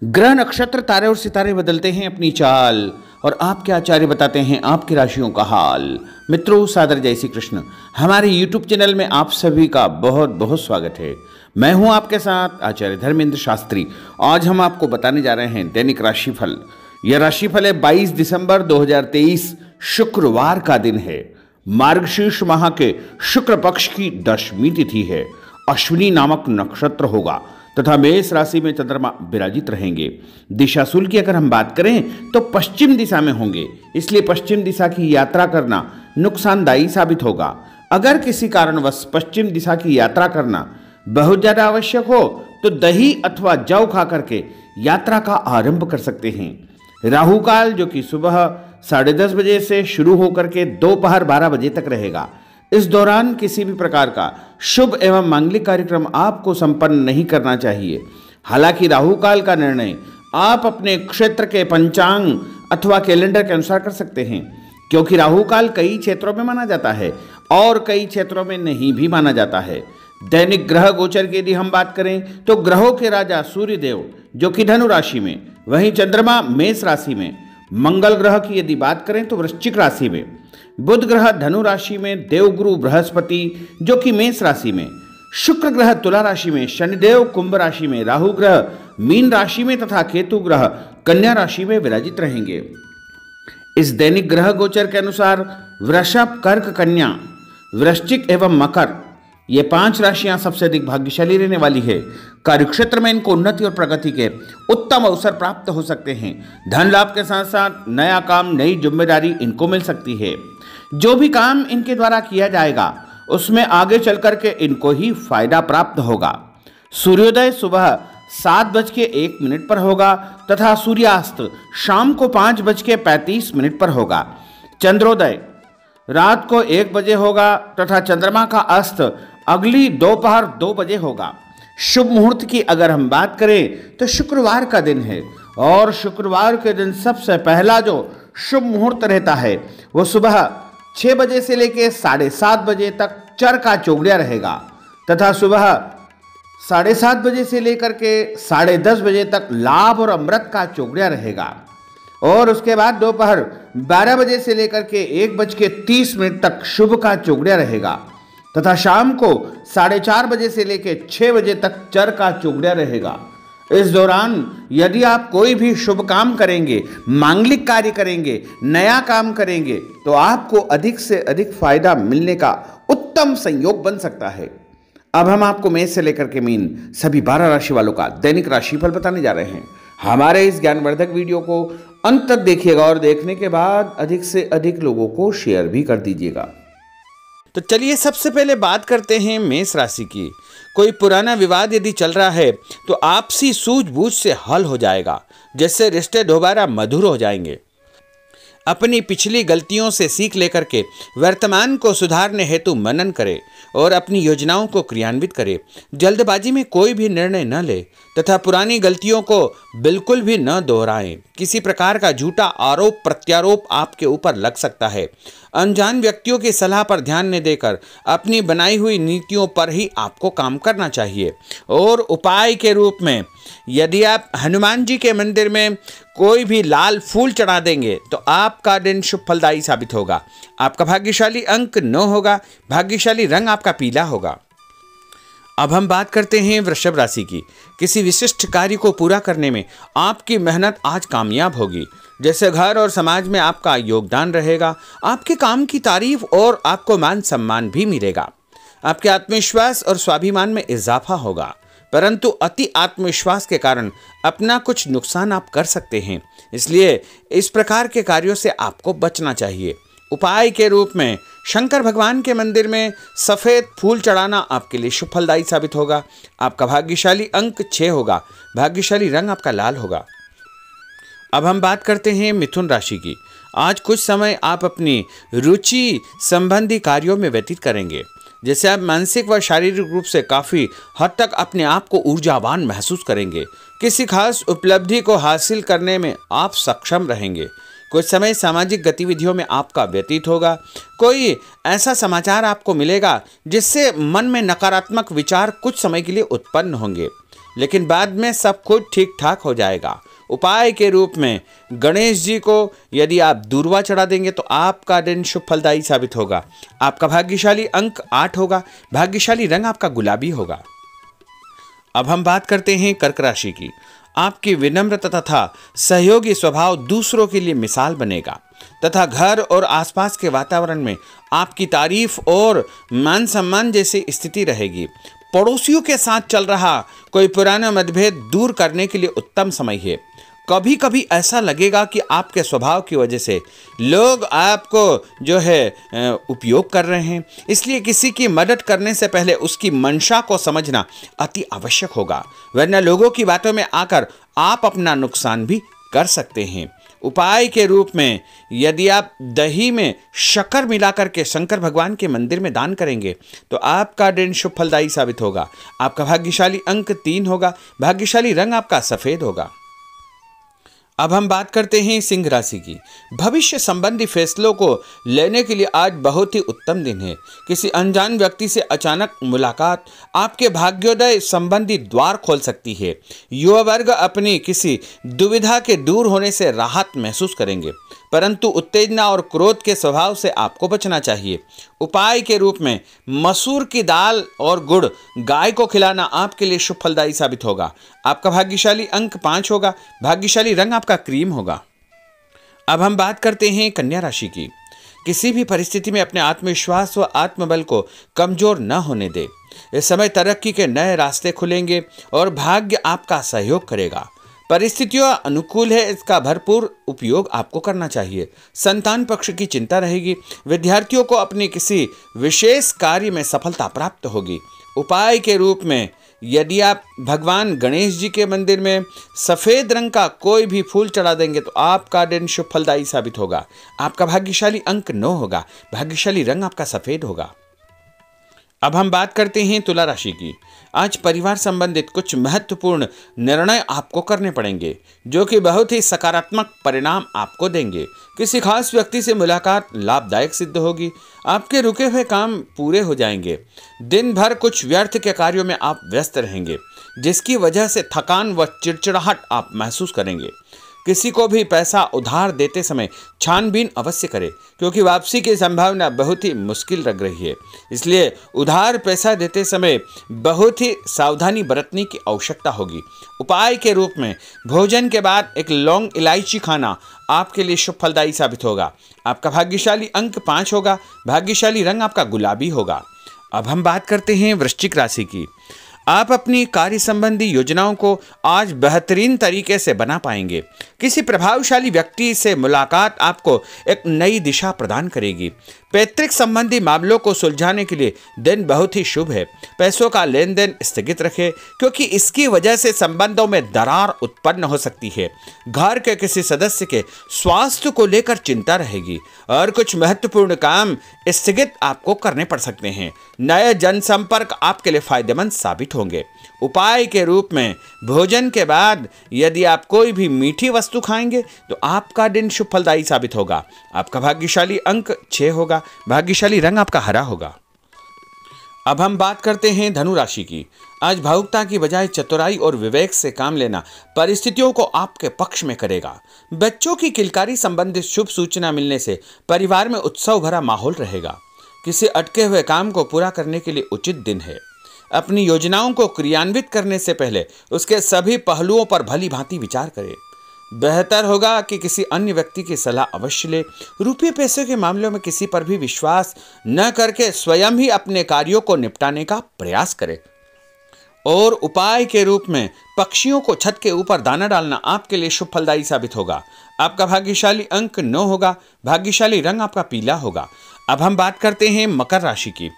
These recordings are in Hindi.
ग्रह नक्षत्र तारे और सितारे बदलते हैं अपनी चाल और आपके आचार्य बताते हैं आपकी राशियों का हाल। मित्रों, सादर जय श्री कृष्ण। हमारे YouTube चैनल में आप सभी का बहुत बहुत स्वागत है। मैं हूं आपके साथ आचार्य धर्मेंद्र शास्त्री। आज हम आपको बताने जा रहे हैं दैनिक राशिफल। यह राशिफल है 22 दिसंबर 2023 शुक्रवार का दिन है। मार्गशीर्ष माह के शुक्ल पक्ष की दशमी तिथि है। अश्विनी नामक नक्षत्र होगा तथा मेष राशि में चंद्रमा विराजित रहेंगे। दिशा शूल की अगर हम बात करें तो पश्चिम दिशा में होंगे, इसलिए पश्चिम दिशा की यात्रा करना नुकसानदायी साबित होगा। अगर किसी कारणवश पश्चिम दिशा की यात्रा करना बहुत ज्यादा आवश्यक हो तो दही अथवा जौ खा करके यात्रा का आरंभ कर सकते हैं। राहु काल जो कि सुबह 10:30 बजे से शुरू होकर के दोपहर 12 बजे तक रहेगा। इस दौरान किसी भी प्रकार का शुभ एवं मांगलिक कार्यक्रम आपको संपन्न नहीं करना चाहिए। हालांकि राहु काल का निर्णय आप अपने क्षेत्र के पंचांग अथवा कैलेंडर के अनुसार कर सकते हैं, क्योंकि राहु काल कई क्षेत्रों में माना जाता है और कई क्षेत्रों में नहीं भी माना जाता है। दैनिक ग्रह गोचर की यदि हम बात करें तो ग्रहों के राजा सूर्य देव जो कि धनु राशि में, वहीं चंद्रमा मेष राशि में, मंगल ग्रह की यदि बात करें तो वृश्चिक राशि में, बुध ग्रह धनु राशि में, देवगुरु बृहस्पति जो कि मेष राशि में, शुक्र ग्रह तुला राशि में, शनिदेव कुंभ राशि में, राहु ग्रह मीन राशि में तथा केतु ग्रह कन्या राशि में विराजित रहेंगे। इस दैनिक ग्रह गोचर के अनुसार वृषभ, कर्क, कन्या, वृश्चिक एवं मकर ये 5 राशियां सबसे अधिक भाग्यशाली रहने वाली है। कार्यक्षेत्र में इनको उन्नति और प्रगति के उत्तम अवसर प्राप्त हो सकते हैं। धन लाभ के साथ साथ नया काम, नई जिम्मेदारी इनको मिल सकती है। जो भी काम इनके द्वारा किया जाएगा उसमें आगे चल करके इनको ही फायदा प्राप्त होगा। सूर्योदय सुबह 7:01 पर होगा तथा सूर्यास्त शाम को 5:35 पर होगा। चंद्रोदय रात को 1 बजे होगा तथा चंद्रमा का अस्त अगली दोपहर 2 बजे होगा। शुभ मुहूर्त की अगर हम बात करें तो शुक्रवार का दिन है और शुक्रवार के दिन सबसे पहला जो शुभ मुहूर्त रहता है वो सुबह 6 बजे से लेकर 7:30 बजे तक चर का चौगड़िया रहेगा तथा सुबह 7:30 बजे से लेकर के 10:30 बजे तक लाभ और अमृत का चौगड़िया रहेगा और उसके बाद दोपहर 12 बजे से लेकर के 1:30 तक शुभ का चौगड़िया रहेगा तथा शाम को 4:30 बजे से लेकर 6 बजे तक चर का चौगड़िया रहेगा। इस दौरान यदि आप कोई भी शुभ काम करेंगे, मांगलिक कार्य करेंगे, नया काम करेंगे तो आपको अधिक से अधिक फायदा मिलने का उत्तम संयोग बन सकता है। अब हम आपको मेष से लेकर के मीन सभी 12 राशि वालों का दैनिक राशिफल बताने जा रहे हैं। हमारे इस ज्ञानवर्धक वीडियो को अंत तक देखिएगा और देखने के बाद अधिक से अधिक लोगों को शेयर भी कर दीजिएगा। तो चलिए सबसे पहले बात करते हैं मेष राशि की। कोई पुराना विवाद यदि चल रहा है तो आपसी सूझबूझ से हल हो जाएगा, जिससे रिश्ते दोबारा मधुर हो जाएंगे। अपनी पिछली गलतियों से सीख लेकर के वर्तमान को सुधारने हेतु मनन करें और अपनी योजनाओं को क्रियान्वित करें। जल्दबाजी में कोई भी निर्णय न ले तथा पुरानी गलतियों को बिल्कुल भी न दोहराएं। किसी प्रकार का झूठा आरोप प्रत्यारोप आपके ऊपर लग सकता है। अनजान व्यक्तियों की सलाह पर ध्यान न देकर अपनी बनाई हुई नीतियों पर ही आपको काम करना चाहिए। और उपाय के रूप में यदि आप हनुमान जी के मंदिर में कोई भी लाल फूल चढ़ा देंगे तो आपका दिन शुभ फलदायी साबित होगा। आपका भाग्यशाली अंक 9 होगा। भाग्यशाली रंग आपका पीला होगा। अब हम बात करते हैं वृषभ राशि की। किसी विशिष्ट कार्य को पूरा करने में आपकी मेहनत आज कामयाब होगी। जैसे घर और समाज में आपका योगदान रहेगा। आपके काम की तारीफ और आपको मान सम्मान भी मिलेगा। आपके आत्मविश्वास और स्वाभिमान में इजाफा होगा, परंतु अति आत्मविश्वास के कारण अपना कुछ नुकसान आप कर सकते हैं। इसलिए इस प्रकार के कार्यों से आपको बचना चाहिए। उपाय के रूप में शंकर भगवान के मंदिर में सफ़ेद फूल चढ़ाना आपके लिए शुभ फलदायी साबित होगा। आपका भाग्यशाली अंक 6 होगा। भाग्यशाली रंग आपका लाल होगा। अब हम बात करते हैं मिथुन राशि की। आज कुछ समय आप अपनी रुचि संबंधी कार्यों में व्यतीत करेंगे, जैसे आप मानसिक व शारीरिक रूप से काफ़ी हद तक अपने आप को ऊर्जावान महसूस करेंगे। किसी खास उपलब्धि को हासिल करने में आप सक्षम रहेंगे। कुछ समय सामाजिक गतिविधियों में आपका व्यतीत होगा। कोई ऐसा समाचार आपको मिलेगा जिससे मन में नकारात्मक विचार कुछ समय के लिए उत्पन्न होंगे। लेकिन बाद में सब कुछ ठीक ठाक हो जाएगा। उपाय के रूप में गणेश जी को यदि आप दूर्वा चढ़ा देंगे तो आपका दिन शुभ फलदायी साबित होगा। आपका भाग्यशाली अंक 8 होगा। भाग्यशाली रंग आपका गुलाबी होगा। अब हम बात करते हैं कर्क राशि की। आपकी विनम्रता तथा सहयोगी स्वभाव दूसरों के लिए मिसाल बनेगा तथा घर और आसपास के वातावरण में आपकी तारीफ और मान सम्मान जैसी स्थिति रहेगी। पड़ोसियों के साथ चल रहा कोई पुराना मतभेद दूर करने के लिए उत्तम समय है। कभी कभी ऐसा लगेगा कि आपके स्वभाव की वजह से लोग आपको जो है उपयोग कर रहे हैं, इसलिए किसी की मदद करने से पहले उसकी मंशा को समझना अति आवश्यक होगा, वरना लोगों की बातों में आकर आप अपना नुकसान भी कर सकते हैं। उपाय के रूप में यदि आप दही में शक्कर मिलाकर के शंकर भगवान के मंदिर में दान करेंगे तो आपका दिन शुभ फलदायी साबित होगा। आपका भाग्यशाली अंक 3 होगा। भाग्यशाली रंग आपका सफेद होगा। अब हम बात करते हैं सिंह राशि की। भविष्य संबंधी फैसलों को लेने के लिए आज बहुत ही उत्तम दिन है। किसी अनजान व्यक्ति से अचानक मुलाकात आपके भाग्योदय संबंधी द्वार खोल सकती है। युवा वर्ग अपनी किसी दुविधा के दूर होने से राहत महसूस करेंगे, परंतु उत्तेजना और क्रोध के स्वभाव से आपको बचना चाहिए। उपाय के रूप में मसूर की दाल और गुड़ गाय को खिलाना आपके लिए शुभ फलदायी साबित होगा। आपका भाग्यशाली अंक 5 होगा। भाग्यशाली रंग आपका क्रीम होगा। अब हम बात करते हैं कन्या राशि की। किसी भी परिस्थिति में अपने आत्मविश्वास व आत्मबल को कमजोर न होने दे। इस समय तरक्की के नए रास्ते खुलेंगे और भाग्य आपका सहयोग करेगा। परिस्थितियां अनुकूल है, इसका भरपूर उपयोग आपको करना चाहिए। संतान पक्ष की चिंता रहेगी। विद्यार्थियों को अपने किसी विशेष कार्य में सफलता प्राप्त होगी। उपाय के रूप में यदि आप भगवान गणेश जी के मंदिर में सफेद रंग का कोई भी फूल चढ़ा देंगे तो आपका दिन शुभ फलदायी साबित होगा। आपका भाग्यशाली अंक 9 होगा। भाग्यशाली रंग आपका सफेद होगा। अब हम बात करते हैं तुला राशि की। आज परिवार संबंधित कुछ महत्वपूर्ण निर्णय आपको करने पड़ेंगे जो कि बहुत ही सकारात्मक परिणाम आपको देंगे। किसी खास व्यक्ति से मुलाकात लाभदायक सिद्ध होगी। आपके रुके हुए काम पूरे हो जाएंगे। दिन भर कुछ व्यर्थ के कार्यों में आप व्यस्त रहेंगे, जिसकी वजह से थकान व चिड़चिड़ाहट आप महसूस करेंगे। किसी को भी पैसा उधार देते समय छानबीन अवश्य करें, क्योंकि वापसी की संभावना बहुत ही मुश्किल लग रही है। इसलिए उधार पैसा देते समय बहुत ही सावधानी बरतने की आवश्यकता होगी। उपाय के रूप में भोजन के बाद एक लौंग इलायची खाना आपके लिए शुभ फलदायी साबित होगा। आपका भाग्यशाली अंक 5 होगा। भाग्यशाली रंग आपका गुलाबी होगा। अब हम बात करते हैं वृश्चिक राशि की। आप अपनी कार्य संबंधी योजनाओं को आज बेहतरीन तरीके से बना पाएंगे। किसी प्रभावशाली व्यक्ति से मुलाकात आपको एक नई दिशा प्रदान करेगी। पैतृक संबंधी मामलों को सुलझाने के लिए दिन बहुत ही शुभ है। पैसों का लेन देन स्थगित रखें, क्योंकि इसकी वजह से संबंधों में दरार उत्पन्न हो सकती है। घर के किसी सदस्य के स्वास्थ्य को लेकर चिंता रहेगी और कुछ महत्वपूर्ण काम स्थगित आपको करने पड़ सकते हैं। नए जनसंपर्क आपके लिए फायदेमंद साबित होंगे। उपाय के रूप में भोजन के बाद यदि आप कोई भी मीठी वस्तु खाएंगे तो आपका दिन शुभ फलदायी साबित होगा। आपका भाग्यशाली अंक 6 होगा। भाग्यशाली रंग आपका हरा होगा। अब हम बात करते हैं धनु राशि की। आज भावुकता की बजाय चतुराई और विवेक से काम लेना परिस्थितियों को आपके पक्ष में करेगा। बच्चों की किलकारी संबंधित शुभ सूचना मिलने से परिवार में उत्सव भरा माहौल रहेगा। किसी अटके हुए काम को पूरा करने के लिए उचित दिन है। अपनी योजनाओं को क्रियान्वित करने से पहले उसके सभी पहलुओं पर भली भांति विचार करें। बेहतर होगा कि किसी अन्य व्यक्ति की सलाह अवश्य ले। रुपये पैसे के मामलों में किसी पर भी विश्वास न करके स्वयं ही अपने कार्यों को निपटाने का प्रयास करें। और उपाय के रूप में पक्षियों को छत के ऊपर दाना डालना आपके लिए शुभ फलदायी साबित होगा। आपका भाग्यशाली अंक 9 होगा। भाग्यशाली रंग आपका पीला होगा। अब हम बात करते हैं मकर राशि की।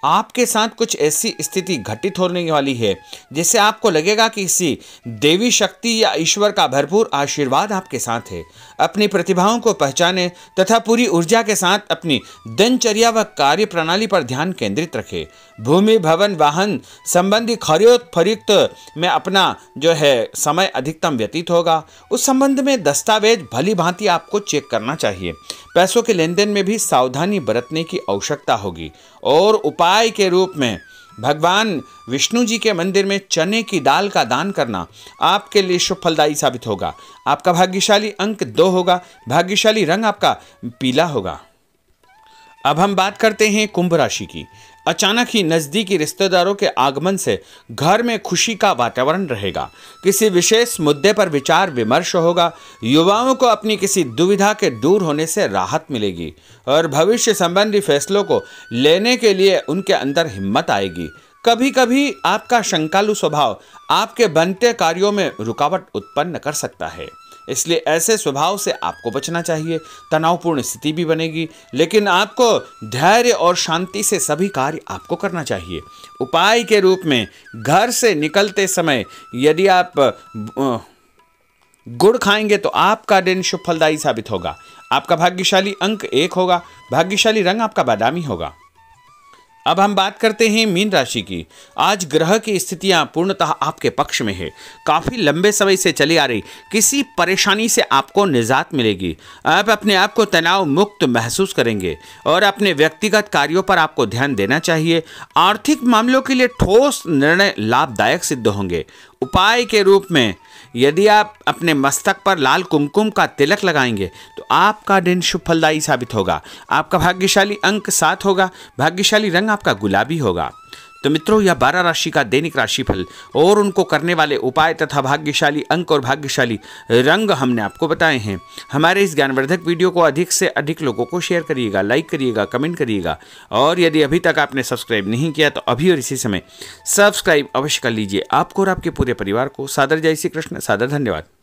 आपके साथ कुछ ऐसी स्थिति घटित होने वाली है जिससे आपको लगेगा कि किसी देवी शक्ति या ईश्वर का भरपूर आशीर्वाद आपके साथ है। अपनी प्रतिभाओं को पहचानें तथा पूरी ऊर्जा के साथ अपनी दिनचर्या व कार्य प्रणाली पर ध्यान केंद्रित रखें। भूमि भवन वाहन संबंधी खरीद फरोख्त में अपना जो है समय अधिकतम व्यतीत होगा। उस संबंध में दस्तावेज भली भांति आपको चेक करना चाहिए। पैसों के लेन देन में भी सावधानी बरतने की आवश्यकता होगी। और उपाय के रूप में भगवान विष्णु जी के मंदिर में चने की दाल का दान करना आपके लिए शुभ फलदायी साबित होगा। आपका भाग्यशाली अंक 2 होगा। भाग्यशाली रंग आपका पीला होगा। अब हम बात करते हैं कुंभ राशि की। अचानक ही नजदीकी रिश्तेदारों के आगमन से घर में खुशी का वातावरण रहेगा। किसी विशेष मुद्दे पर विचार विमर्श होगा। युवाओं को अपनी किसी दुविधा के दूर होने से राहत मिलेगी और भविष्य संबंधी फैसलों को लेने के लिए उनके अंदर हिम्मत आएगी। कभी कभी आपका शंकालु स्वभाव आपके बनते कार्यों में रुकावट उत्पन्न कर सकता है, इसलिए ऐसे स्वभाव से आपको बचना चाहिए। तनावपूर्ण स्थिति भी बनेगी, लेकिन आपको धैर्य और शांति से सभी कार्य आपको करना चाहिए। उपाय के रूप में घर से निकलते समय यदि आप गुड़ खाएंगे तो आपका दिन शुभ फलदायी साबित होगा। आपका भाग्यशाली अंक 1 होगा। भाग्यशाली रंग आपका बादामी होगा। अब हम बात करते हैं मीन राशि की। आज ग्रह की स्थितियां पूर्णतः आपके पक्ष में है। काफी लंबे समय से चली आ रही किसी परेशानी से आपको निजात मिलेगी। आप अपने आप को तनाव मुक्त महसूस करेंगे और अपने व्यक्तिगत कार्यों पर आपको ध्यान देना चाहिए। आर्थिक मामलों के लिए ठोस निर्णय लाभदायक सिद्ध होंगे। उपाय के रूप में यदि आप अपने मस्तक पर लाल कुमकुम का तिलक लगाएंगे तो आपका दिन शुभ फलदायी साबित होगा। आपका भाग्यशाली अंक 7 होगा। भाग्यशाली रंग आपका गुलाबी होगा। तो मित्रों, यह 12 राशि का दैनिक राशिफल और उनको करने वाले उपाय तथा भाग्यशाली अंक और भाग्यशाली रंग हमने आपको बताए हैं। हमारे इस ज्ञानवर्धक वीडियो को अधिक से अधिक लोगों को शेयर करिएगा, लाइक करिएगा, कमेंट करिएगा और यदि अभी तक आपने सब्सक्राइब नहीं किया तो अभी और इसी समय सब्सक्राइब अवश्य कर लीजिए। आपको और आपके पूरे परिवार को सादर जय श्री कृष्ण, सादर धन्यवाद।